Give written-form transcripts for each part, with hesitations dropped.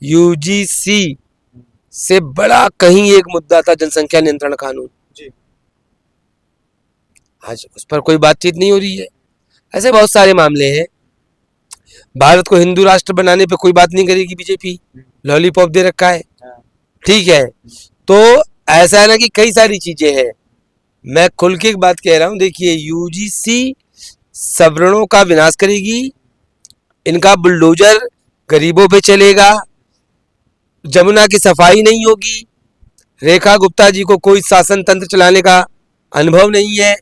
UGC से बड़ा कहीं एक मुद्दा था जनसंख्या नियंत्रण कानून जी। आज उस पर कोई बातचीत नहीं हो रही है। ऐसे बहुत सारे मामले हैं। भारत को हिंदू राष्ट्र बनाने पे कोई बात नहीं करेगी बीजेपी, लॉलीपॉप दे रखा है। हाँ। ठीक है, तो ऐसा है ना कि कई सारी चीजें हैं। मैं खुल के एक बात कह रहा हूं, देखिए यूजीसी सवर्णों का विनाश करेगी, इनका बुलडोजर गरीबों पे चलेगा, जमुना की सफाई नहीं होगी, रेखा गुप्ता जी को कोई शासन तंत्र चलाने का अनुभव नहीं है,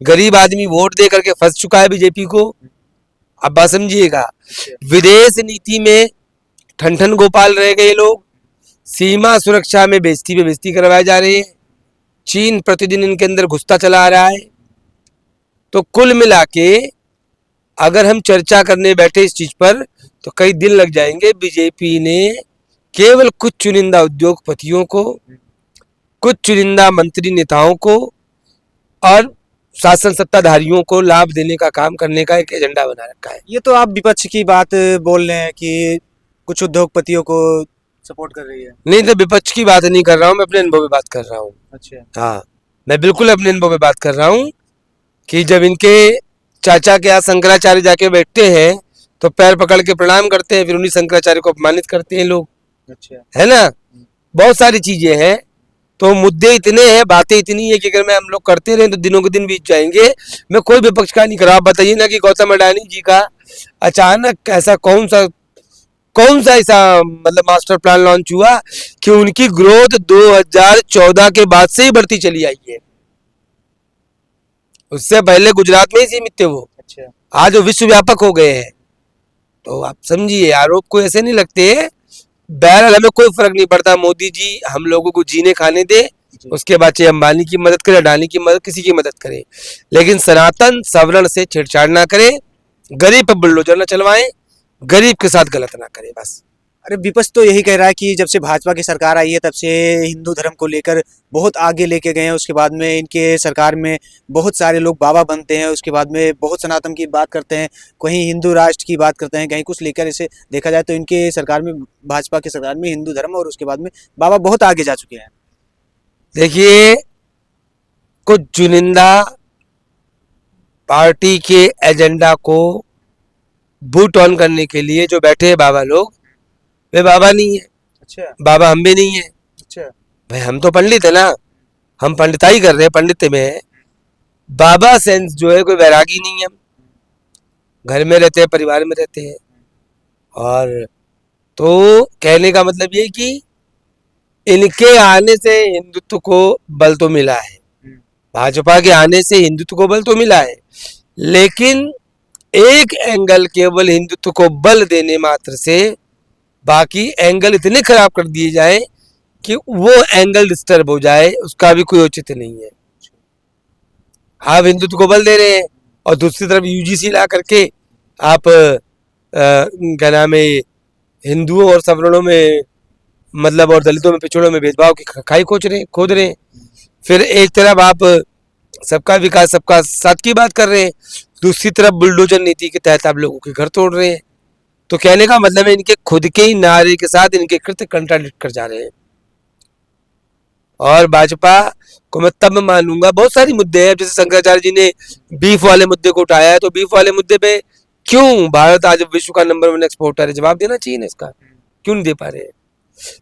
गरीब आदमी वोट दे करके फंस चुका है बीजेपी को। अब बात समझिएगा, विदेश नीति में ठन गोपाल रह गए लोग, सीमा सुरक्षा में बेइज्जती पे बेइज्जती करवाए जा रहे हैं, चीन प्रतिदिन इनके अंदर घुसता चला आ रहा है। तो कुल मिला के अगर हम चर्चा करने बैठे इस चीज पर तो कई दिन लग जाएंगे। बीजेपी ने केवल कुछ चुनिंदा उद्योगपतियों को, कुछ चुनिंदा मंत्री नेताओं को और शासन सत्ताधारियों को लाभ देने का काम करने का एक एजेंडा बना रखा है। ये तो आप विपक्ष की बात बोल रहे हैं कि कुछ उद्योगपतियों को सपोर्ट कर रही है। नहीं, तो विपक्ष की बात नहीं कर रहा हूँ, मैं अपने अनुभव में बात कर रहा हूँ। अच्छा। हाँ, मैं बिल्कुल अपने अनुभव में बात कर रहा हूँ कि जब इनके चाचा के यहाँ शंकराचार्य जाके बैठते हैं तो पैर पकड़ के प्रणाम करते हैं, फिर उन्हीं शंकराचार्य को अपमानित करते हैं लोग। अच्छा। है ना, बहुत सारी चीजें हैं। तो मुद्दे इतने हैं, बातें इतनी है कि अगर मैं हम लोग करते रहे तो दिनों के दिन बीत जाएंगे। मैं कोई विपक्ष का नहीं कर रहा। आप बताइए ना कि गौतम अडानी जी का अचानक ऐसा कौन सा ऐसा मतलब मास्टर प्लान लॉन्च हुआ कि उनकी ग्रोथ 2014 के बाद से ही बढ़ती चली आई है। उससे पहले गुजरात में ही सीमित थे वो। अच्छा। आज वो विश्वव्यापक हो गए हैं। तो आप समझिए, आरोप को ऐसे नहीं लगते। बहरहाल हमें कोई फर्क नहीं पड़ता, मोदी जी हम लोगों को जीने खाने दे, उसके बाद चाहे अंबानी की मदद करे, अडानी की मदद, किसी की मदद करे, लेकिन सनातन सवर्ण से छेड़छाड़ ना करे, गरीब पर बुलडोजर ना चलवाएं, गरीब के साथ गलत ना करे बस। अरे विपक्ष तो यही कह रहा है कि जब से भाजपा की सरकार आई है तब से हिंदू धर्म को लेकर बहुत आगे लेके गए हैं। उसके बाद में इनके सरकार में बहुत सारे लोग बाबा बनते हैं, उसके बाद में बहुत सनातन की बात करते हैं, कहीं हिंदू राष्ट्र की बात करते हैं, कहीं कुछ लेकर। इसे देखा जाए तो इनके सरकार में, भाजपा की सरकार में हिंदू धर्म और उसके बाद में बाबा बहुत आगे जा चुके हैं। देखिए, कुछ चुनिंदा पार्टी के एजेंडा को बूट ऑन करने के लिए जो बैठे हैं बाबा लोग, वे बाबा नहीं है। अच्छा। बाबा हम भी नहीं है। अच्छा। भाई हम तो पंडित है ना, हम पंडिताई कर रहे हैं, पंडित में है। बाबा सेंस जो है कोई वैरागी नहीं है। घर में रहते हैं, परिवार में रहते हैं। और तो कहने का मतलब ये कि इनके आने से हिंदुत्व को बल तो मिला है, भाजपा के आने से हिंदुत्व को बल तो मिला है, लेकिन एक एंगल केवल हिंदुत्व को बल देने मात्र से बाकी एंगल इतने खराब कर दिए जाए कि वो एंगल डिस्टर्ब हो जाए, उसका भी कोई औचित्य नहीं है। आप हिंदुत्व को बल दे रहे हैं और दूसरी तरफ यूजीसी ला करके आप क्या नाम है, हिंदुओं और सवर्णों में मतलब और दलितों में, पिछड़ों में भेदभाव की खाई खोद रहे हैं। फिर एक तरफ आप सबका विकास सबका साथ की बात कर रहे हैं, दूसरी तरफ बुलडोजर नीति के तहत आप लोगों के घर तोड़ रहे हैं। तो कहने का मतलब है इनके खुद के ही नारे के साथ इनके कृत्य कंट्राडिक्ट कर जा रहे हैं। और भाजपा को मैं तब मानूंगा, बहुत सारी मुद्दे हैं, जैसे शंकराचार्य जी ने बीफ वाले मुद्दे को उठाया है, तो बीफ वाले मुद्दे पे क्यों भारत आज विश्व का नंबर 1 एक्सपोर्टर है, जवाब देना चाहिए ना इसका, क्यों नहीं दे पा रहे हैं।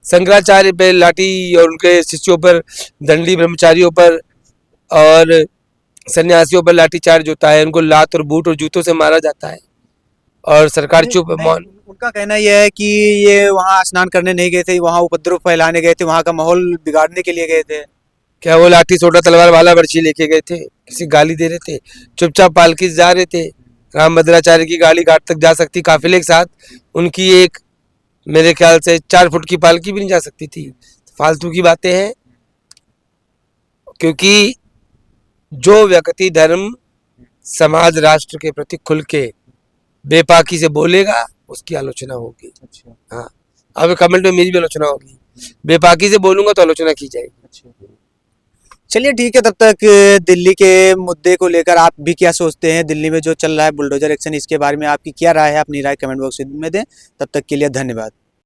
शंकराचार्य पे लाठी और उनके शिष्यों पर, दंडी ब्रह्मचारियों पर और सन्यासियों पर लाठीचार्ज होता है, उनको लात और बूट और जूतों से मारा जाता है और सरकार चुप मौन। उनका कहना यह है कि ये वहाँ स्नान करने नहीं गए थे, वहाँ उपद्रव फैलाने गए थे, वहाँ का माहौल बिगाड़ने के लिए गए थे। क्या वो लाठी सोटा तलवार वाला बर्छी लेके गए थे, किसी गाली दे रहे थे? चुपचाप पालकी से जा रहे थे। रामभद्राचार्य की गाड़ी घाट तक जा सकती काफिले के साथ, उनकी एक मेरे ख्याल से 4 फुट की पालकी भी नहीं जा सकती थी। फालतू की बातें हैं, क्योंकि जो व्यक्ति धर्म समाज राष्ट्र के प्रति खुल के बेपाकी से बोलेगा उसकी आलोचना होगी। अच्छा। हाँ, अब कमेंट में मेरी भी आलोचना होगी, बेपाकी से बोलूंगा तो आलोचना की जाएगी। अच्छा। चलिए ठीक है, तब तक दिल्ली के मुद्दे को लेकर आप भी क्या सोचते हैं, दिल्ली में जो चल रहा है बुलडोजर एक्शन, इसके बारे में आपकी क्या राय है, अपनी राय कमेंट बॉक्स में दें। तब तक के लिए धन्यवाद।